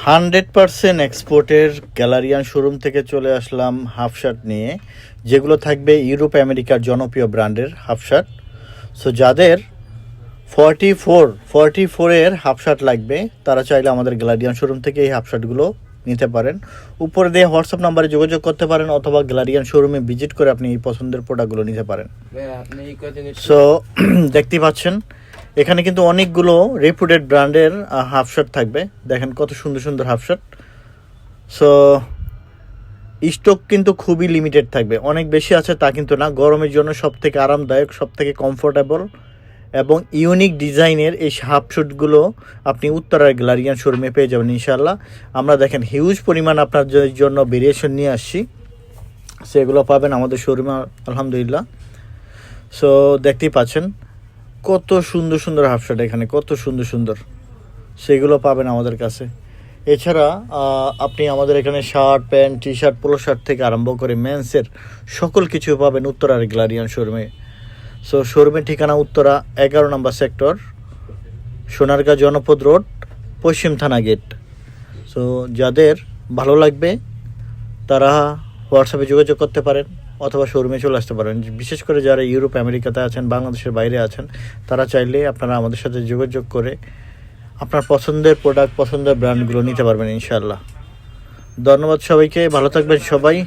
100% এক্সপোর্টের গ্যালারিয়ান শোরুম থেকে চলে আসলাম হাফ শার্ট নিয়ে, যেগুলো থাকবে ইউরোপ আমেরিকার জনপ্রিয় ব্র্যান্ডের হাফ শার্ট। সো যাদের 44-এর হাফ শার্ট লাগবে তারা চাইলে আমাদের গ্যালারিয়ান শোরুম থেকে এই হাফ শার্টগুলো নিতে পারেন। উপরে দিয়ে হোয়াটসঅ্যাপ নাম্বারে যোগাযোগ করতে পারেন অথবা গ্যালারিয়ান শোরুমে ভিজিট করে আপনি এই পছন্দের প্রোডাক্টগুলো নিতে পারেন। সো দেখতেই পাচ্ছেন এখানে কিন্তু অনেকগুলো রেপুটেড ব্র্যান্ডের হাফ শার্ট থাকবে। দেখেন কত সুন্দর সুন্দর হাফ শার্ট। সো স্টক কিন্তু খুবই লিমিটেড থাকবে, অনেক বেশি আছে তা কিন্তু না। গরমের জন্য সবথেকে আরামদায়ক, সবথেকে কমফোর্টেবল এবং ইউনিক ডিজাইনের এই হাফ শার্টগুলো আপনি উত্তরার গ্যালারিয়ান শোরুমে পেয়ে যাবেন ইনশাআল্লাহ। আমরা দেখেন হিউজ পরিমাণ আপনার জন্য ভেরিয়েশন নিয়ে আসছি, সেগুলো পাবেন আমাদের শোরুমে আলহামদুলিল্লাহ। সো দেখতেই পাচ্ছেন কত সুন্দর সুন্দর হাফ শার্ট, এখানে কত সুন্দর সুন্দর, সেগুলো পাবেন আমাদের কাছে। এছাড়া আপনি আমাদের এখানে shirt, pant, T shirt, polo shirt থেকে আরম্ভ করে মেন্সের সকল কিছু পাবেন উত্তরার গ্যালারিয়ান শোরুমে। সো শোরুমের ঠিকানা উত্তরা 11 নম্বর সেক্টর, সোনারগাঁ জনপদ রোড, পশ্চিম থানা গেট। সো যাদের ভালো লাগবে তারা হোয়াটসঅ্যাপে যোগাযোগ করতে পারেন অথবা শোরুমে চলে আসতে পারেন। বিশেষ করে যারা ইউরোপ আমেরিকাতে আছেন, বাংলাদেশের বাইরে আছেন, তারা চাইলে আপনারা আমাদের সাথে যোগাযোগ করে আপনার পছন্দের প্রোডাক্ট, পছন্দের ব্র্যান্ডগুলো নিতে পারবেন ইনশাআল্লাহ। ধন্যবাদ সবাইকে, ভালো থাকবেন সবাই।